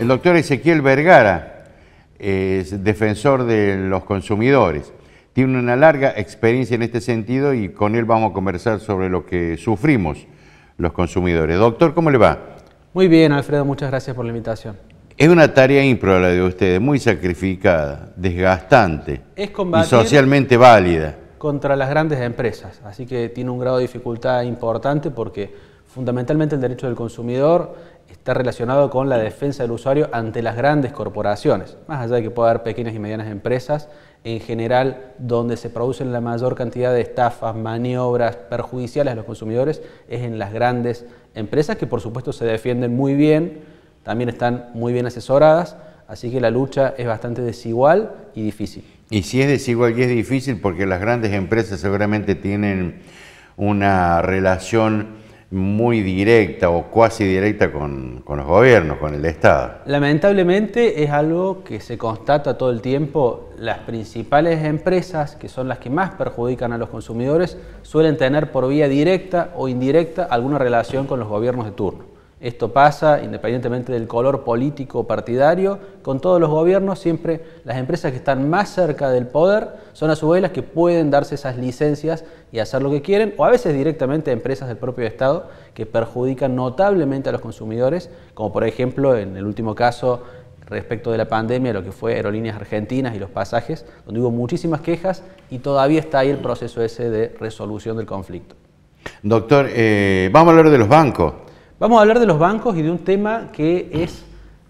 El doctor Ezequiel Vergara es defensor de los consumidores. Tiene una larga experiencia en este sentido y con él vamos a conversar sobre lo que sufrimos los consumidores. Doctor, ¿cómo le va? Muy bien, Alfredo, muchas gracias por la invitación. Es una tarea ímpar la de ustedes, muy sacrificada, desgastante Es combatir y socialmente válida. Contra las grandes empresas, así que tiene un grado de dificultad importante porque fundamentalmente el derecho del consumidor está relacionado con la defensa del usuario ante las grandes corporaciones. Más allá de que pueda haber pequeñas y medianas empresas, en general donde se producen la mayor cantidad de estafas, maniobras perjudiciales a los consumidores es en las grandes empresas que por supuesto se defienden muy bien, también están muy bien asesoradas, así que la lucha es bastante desigual y difícil. Y si es desigual y es difícil porque las grandes empresas seguramente tienen una relación muy directa o cuasi directa con los gobiernos, con el Estado. Lamentablemente es algo que se constata todo el tiempo. Las principales empresas, que son las que más perjudican a los consumidores, suelen tener por vía directa o indirecta alguna relación con los gobiernos de turno. Esto pasa independientemente del color político o partidario, con todos los gobiernos siempre las empresas que están más cerca del poder son a su vez las que pueden darse esas licencias y hacer lo que quieren, o a veces directamente empresas del propio Estado que perjudican notablemente a los consumidores, como por ejemplo en el último caso respecto de la pandemia, lo que fue Aerolíneas Argentinas y los pasajes, donde hubo muchísimas quejas y todavía está ahí el proceso ese de resolución del conflicto. Doctor, vamos a hablar de los bancos. Vamos a hablar de los bancos y de un tema que es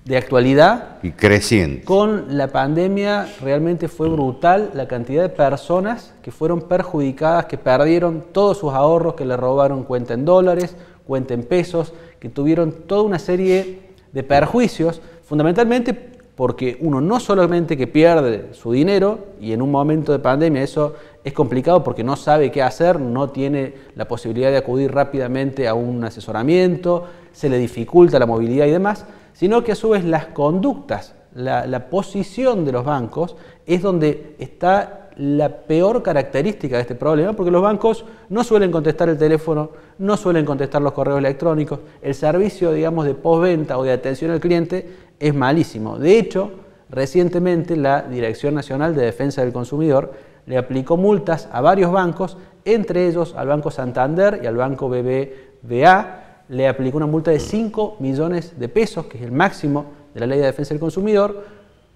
de actualidad. Y creciente. Con la pandemia realmente fue brutal la cantidad de personas que fueron perjudicadas, que perdieron todos sus ahorros, que le robaron cuenta en dólares, cuenta en pesos, que tuvieron toda una serie de perjuicios, fundamentalmente porque uno no solamente que pierde su dinero, y en un momento de pandemia eso es complicado porque no sabe qué hacer, no tiene la posibilidad de acudir rápidamente a un asesoramiento, se le dificulta la movilidad y demás, sino que a su vez las conductas, la posición de los bancos es donde está la peor característica de este problema, porque los bancos no suelen contestar el teléfono, no suelen contestar los correos electrónicos, el servicio, digamos, de postventa o de atención al cliente es malísimo. De hecho, recientemente la Dirección Nacional de Defensa del Consumidor le aplicó multas a varios bancos, entre ellos al Banco Santander y al Banco BBVA, le aplicó una multa de 5 millones de pesos, que es el máximo de la Ley de Defensa del Consumidor,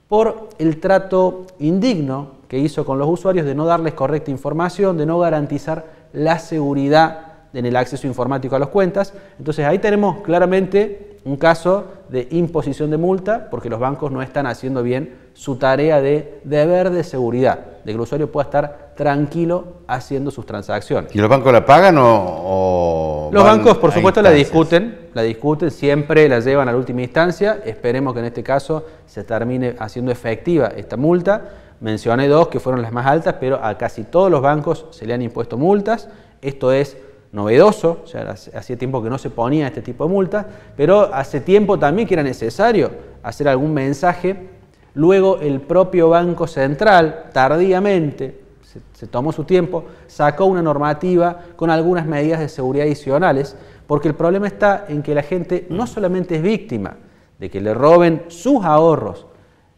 por el trato indigno que hizo con los usuarios de no darles correcta información, de no garantizar la seguridad en el acceso informático a las cuentas. Entonces ahí tenemos claramente un caso de imposición de multa porque los bancos no están haciendo bien su tarea de deber de seguridad, de que el usuario pueda estar tranquilo haciendo sus transacciones. ¿Y los bancos la pagan o los bancos, por supuesto, la discuten, siempre la llevan a la última instancia. Esperemos que en este caso se termine haciendo efectiva esta multa. Mencioné dos que fueron las más altas, pero a casi todos los bancos se le han impuesto multas. Esto es novedoso, o sea, hacía tiempo que no se ponía este tipo de multas, pero hace tiempo también que era necesario hacer algún mensaje. Luego el propio Banco Central, tardíamente, se tomó su tiempo, sacó una normativa con algunas medidas de seguridad adicionales, porque el problema está en que la gente no solamente es víctima de que le roben sus ahorros,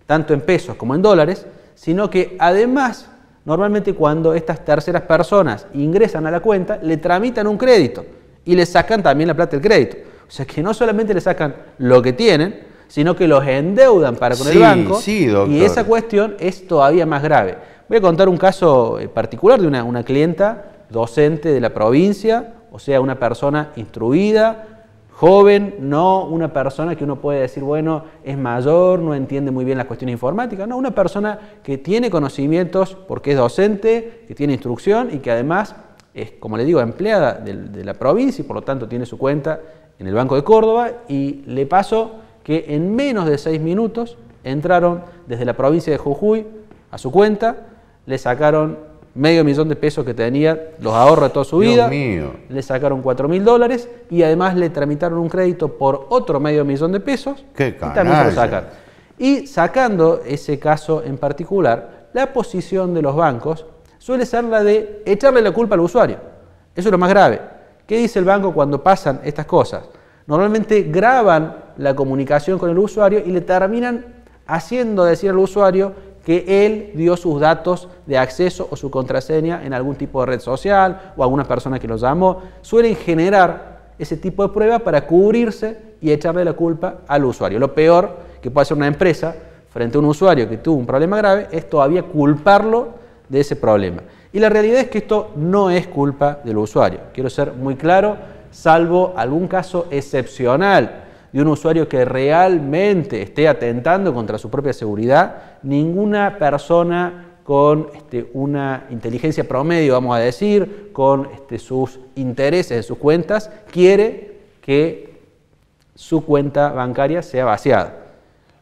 tanto en pesos como en dólares, sino que además, normalmente cuando estas terceras personas ingresan a la cuenta, le tramitan un crédito y le sacan también la plata del crédito. O sea que no solamente le sacan lo que tienen, sino que los endeudan para con el banco, y esa cuestión es todavía más grave. Voy a contar un caso particular de una clienta docente de la provincia, o sea, una persona instruida, joven, no una persona que uno puede decir, bueno, es mayor, no entiende muy bien las cuestiones informáticas, no, una persona que tiene conocimientos porque es docente, que tiene instrucción y que además es, como le digo, empleada de la provincia y por lo tanto tiene su cuenta en el Banco de Córdoba, y le pasó que en menos de 6 minutos entraron desde la provincia de Jujuy a su cuenta, le sacaron $500.000 de pesos que tenía, los ahorros de toda su vida, le sacaron $4.000 y además le tramitaron un crédito por otro $500.000 de pesos. ¡Qué y también se lo sacaron. Y sacando ese caso en particular, la posición de los bancos suele ser la de echarle la culpa al usuario. Eso es lo más grave. ¿Qué dice el banco cuando pasan estas cosas? Normalmente graban la comunicación con el usuario y le terminan haciendo decir al usuario que él dio sus datos de acceso o su contraseña en algún tipo de red social o alguna persona que lo llamó. Suelen generar ese tipo de prueba para cubrirse y echarle la culpa al usuario. Lo peor que puede hacer una empresa frente a un usuario que tuvo un problema grave es todavía culparlo de ese problema. Y la realidad es que esto no es culpa del usuario. Quiero ser muy claro, salvo algún caso excepcional de un usuario que realmente esté atentando contra su propia seguridad, ninguna persona con una inteligencia promedio, vamos a decir, con sus intereses en sus cuentas, quiere que su cuenta bancaria sea vaciada.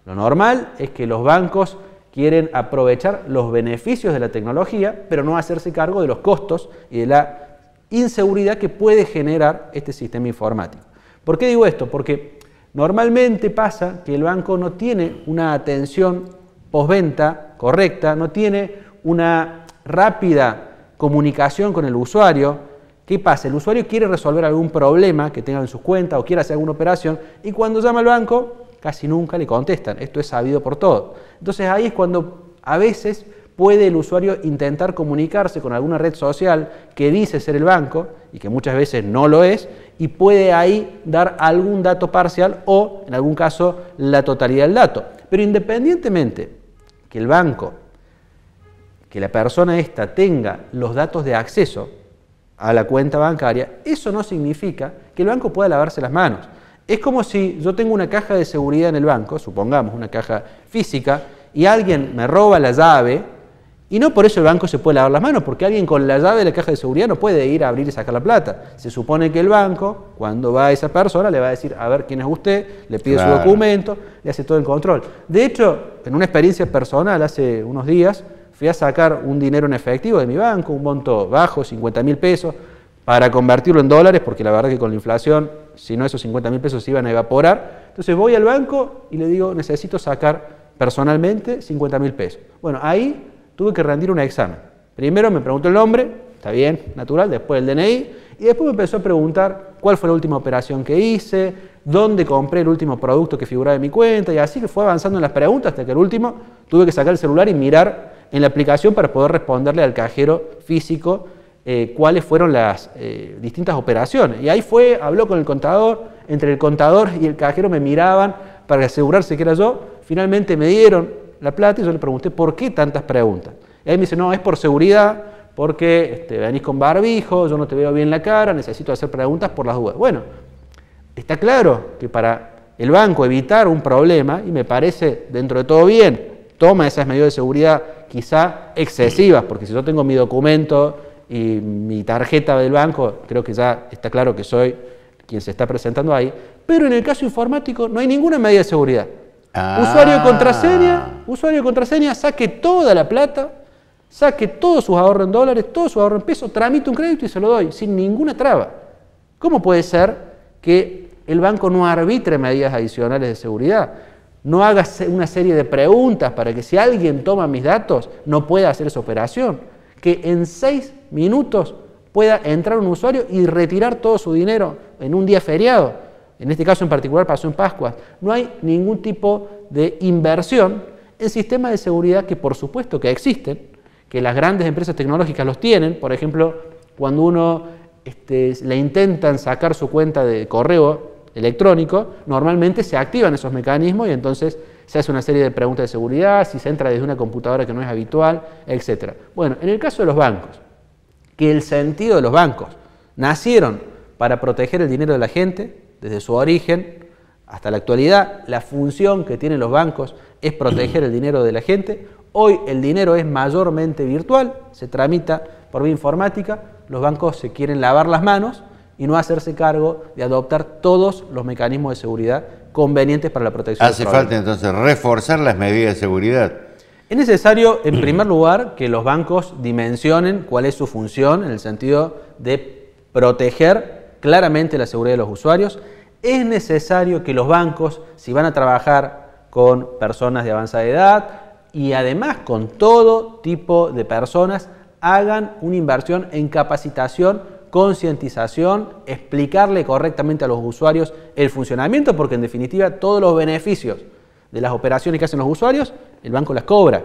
Lo normal es que los bancos quieren aprovechar los beneficios de la tecnología, pero no hacerse cargo de los costos y de la inseguridad que puede generar este sistema informático. ¿Por qué digo esto? Porque normalmente pasa que el banco no tiene una atención postventa correcta, no tiene una rápida comunicación con el usuario. ¿Qué pasa? El usuario quiere resolver algún problema que tenga en sus cuentas o quiere hacer alguna operación y cuando llama al banco casi nunca le contestan. Esto es sabido por todos. Entonces ahí es cuando a veces puede el usuario intentar comunicarse con alguna red social que dice ser el banco y que muchas veces no lo es y puede ahí dar algún dato parcial o en algún caso la totalidad del dato. Pero independientemente que el banco, que la persona esta tenga los datos de acceso a la cuenta bancaria, eso no significa que el banco pueda lavarse las manos. Es como si yo tengo una caja de seguridad en el banco, supongamos una caja física, y alguien me roba la llave, y no por eso el banco se puede lavar las manos, porque alguien con la llave de la caja de seguridad no puede ir a abrir y sacar la plata. Se supone que el banco, cuando va a esa persona, le va a decir, a ver quién es usted, le pide su documento, le hace todo el control. De hecho, en una experiencia personal, hace unos días, fui a sacar un dinero en efectivo de mi banco, un monto bajo, 50.000 pesos, para convertirlo en dólares, porque la verdad que con la inflación, si no esos 50.000 pesos se iban a evaporar. Entonces voy al banco y le digo, necesito sacar personalmente 50.000 pesos. Bueno, ahí tuve que rendir un examen. Primero me preguntó el nombre, está bien, natural, después el DNI, y después me empezó a preguntar cuál fue la última operación que hice, dónde compré el último producto que figuraba en mi cuenta, y así que fue avanzando en las preguntas hasta que el último tuve que sacar el celular y mirar en la aplicación para poder responderle al cajero físico cuáles fueron las distintas operaciones. Y ahí fue, habló con el contador, entre el contador y el cajero me miraban para asegurarse que era yo, finalmente me dieron la plata y yo le pregunté por qué tantas preguntas. Y ahí me dice, no, es por seguridad, porque venís con barbijo, yo no te veo bien la cara, necesito hacer preguntas por las dudas. Bueno, está claro que para el banco evitar un problema, y me parece dentro de todo bien, toma esas medidas de seguridad quizá excesivas, porque si yo tengo mi documento y mi tarjeta del banco, creo que ya está claro que soy quien se está presentando ahí, pero en el caso informático no hay ninguna medida de seguridad. Usuario de contraseña, saque toda la plata, saque todos sus ahorros en dólares, todos sus ahorros en pesos, tramite un crédito y se lo doy, sin ninguna traba. ¿Cómo puede ser que el banco no arbitre medidas adicionales de seguridad? No haga una serie de preguntas para que si alguien toma mis datos no pueda hacer esa operación. Que en 6 minutos pueda entrar un usuario y retirar todo su dinero en un día feriado. En este caso en particular pasó en Pascua. No hay ningún tipo de inversión en sistemas de seguridad que por supuesto que existen, que las grandes empresas tecnológicas los tienen. Por ejemplo, cuando uno le intentan sacar su cuenta de correo electrónico, normalmente se activan esos mecanismos y entonces se hace una serie de preguntas de seguridad, si se entra desde una computadora que no es habitual, etc. Bueno, en el caso de los bancos, que el sentido de los bancos nacieron para proteger el dinero de la gente, desde su origen hasta la actualidad, la función que tienen los bancos es proteger el dinero de la gente. Hoy el dinero es mayormente virtual, se tramita por vía informática, los bancos se quieren lavar las manos y no hacerse cargo de adoptar todos los mecanismos de seguridad convenientes para la protección. Hace falta entonces reforzar las medidas de seguridad. Es necesario, en primer lugar, que los bancos dimensionen cuál es su función en el sentido de proteger claramente la seguridad de los usuarios. Es necesario que los bancos, si van a trabajar con personas de avanzada edad y además con todo tipo de personas, hagan una inversión en capacitación concientización, explicarle correctamente a los usuarios el funcionamiento, porque en definitiva todos los beneficios de las operaciones que hacen los usuarios, el banco las cobra,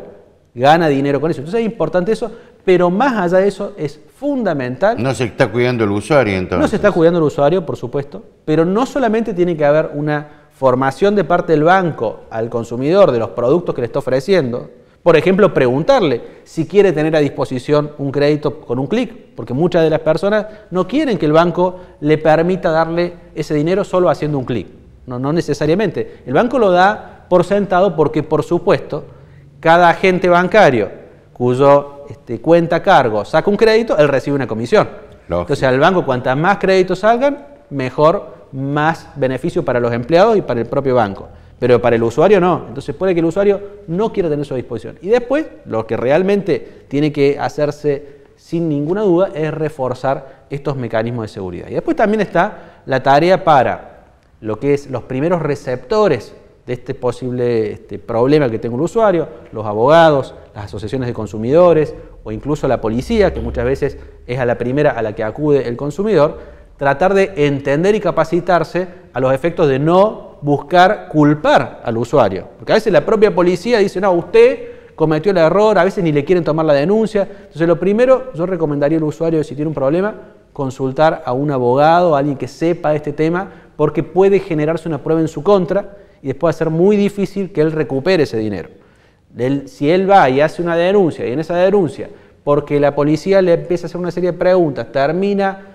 gana dinero con eso. Entonces es importante eso, pero más allá de eso es fundamental. No se está cuidando el usuario entonces. No se está cuidando el usuario, por supuesto, pero no solamente tiene que haber una formación de parte del banco al consumidor de los productos que le está ofreciendo. Por ejemplo, preguntarle si quiere tener a disposición un crédito con un clic, porque muchas de las personas no quieren que el banco le permita darle ese dinero solo haciendo un clic. No necesariamente. El banco lo da por sentado porque, por supuesto, cada agente bancario cuyo cuenta a cargo saca un crédito, él recibe una comisión. Lógico. Entonces, al banco, cuantas más créditos salgan, mejor, más beneficio para los empleados y para el propio banco. Pero para el usuario no. Entonces puede que el usuario no quiera tener eso a disposición. Y después, lo que realmente tiene que hacerse sin ninguna duda es reforzar estos mecanismos de seguridad. Y después también está la tarea para lo que es los primeros receptores de este posible problema que tenga el usuario, los abogados, las asociaciones de consumidores o incluso la policía, que muchas veces es a la primera a la que acude el consumidor, tratar de entender y capacitarse a los efectos de no buscar culpar al usuario. Porque a veces la propia policía dice, no, usted cometió el error, a veces ni le quieren tomar la denuncia. Entonces lo primero, yo recomendaría al usuario, si tiene un problema, consultar a un abogado, a alguien que sepa de este tema, porque puede generarse una prueba en su contra y después va a ser muy difícil que él recupere ese dinero. Si él va y hace una denuncia, y en esa denuncia, porque la policía le empieza a hacer una serie de preguntas, termina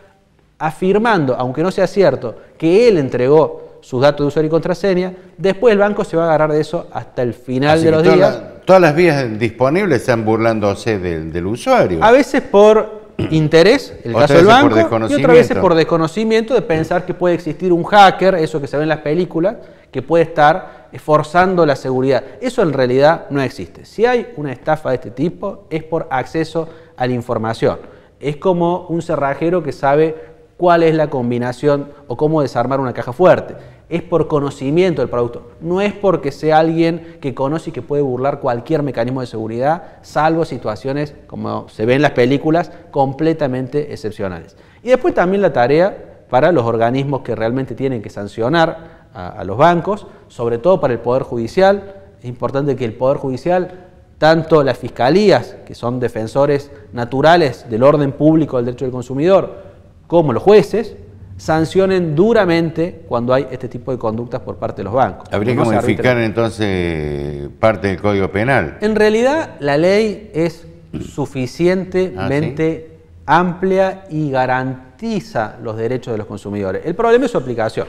afirmando, aunque no sea cierto, que él entregó sus datos de usuario y contraseña, después el banco se va a agarrar de eso hasta el final de los días. Todas las vías disponibles están burlándose del usuario. A veces por interés, el caso del banco, y otras veces por desconocimiento de pensar que puede existir un hacker, eso que se ve en las películas, que puede estar forzando la seguridad. Eso en realidad no existe. Si hay una estafa de este tipo, es por acceso a la información. Es como un cerrajero que sabe cuál es la combinación o cómo desarmar una caja fuerte. Es por conocimiento del producto, no es porque sea alguien que conoce y que puede burlar cualquier mecanismo de seguridad, salvo situaciones, como se ve en las películas, completamente excepcionales. Y después también la tarea para los organismos que realmente tienen que sancionar a los bancos, sobre todo para el Poder Judicial. Es importante que el Poder Judicial, tanto las fiscalías, que son defensores naturales del orden público del derecho del consumidor, como los jueces, sancionen duramente cuando hay este tipo de conductas por parte de los bancos. Habría que modificar entonces parte del Código Penal. En realidad la ley es suficientemente amplia y garantiza los derechos de los consumidores. El problema es su aplicación.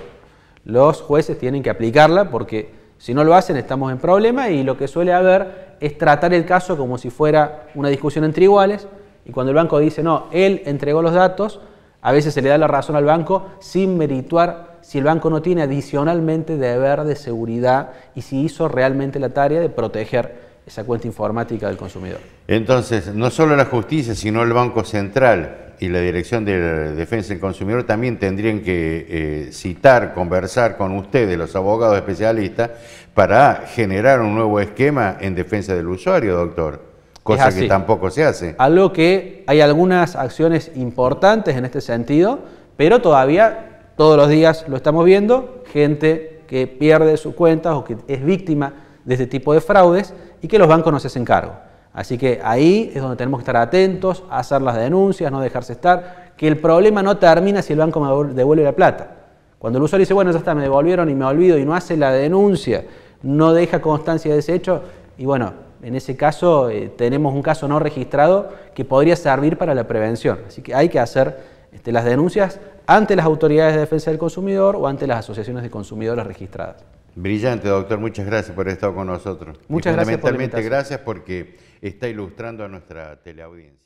Los jueces tienen que aplicarla porque si no lo hacen estamos en problema, y lo que suele haber es tratar el caso como si fuera una discusión entre iguales, y cuando el banco dice no, él entregó los datos, a veces se le da la razón al banco sin merituar si el banco no tiene adicionalmente deber de seguridad y si hizo realmente la tarea de proteger esa cuenta informática del consumidor. Entonces, no solo la justicia, sino el Banco Central y la Dirección de Defensa del Consumidor también tendrían que citar, conversar con ustedes, los abogados especialistas, para generar un nuevo esquema en defensa del usuario, doctor. Cosa que tampoco se hace. Algo que hay algunas acciones importantes en este sentido, pero todavía todos los días lo estamos viendo, gente que pierde sus cuentas o que es víctima de este tipo de fraudes y que los bancos no se hacen cargo. Así que ahí es donde tenemos que estar atentos, hacer las denuncias, no dejarse estar, que el problema no termina si el banco me devuelve la plata. Cuando el usuario dice, bueno, ya está, me devolvieron y me olvido, y no hace la denuncia, no deja constancia de ese hecho, y bueno, en ese caso tenemos un caso no registrado que podría servir para la prevención. Así que hay que hacer las denuncias ante las autoridades de defensa del consumidor o ante las asociaciones de consumidores registradas. Brillante, doctor. Muchas gracias por haber estado con nosotros. Muchas gracias por la invitación. Fundamentalmente gracias porque está ilustrando a nuestra teleaudiencia.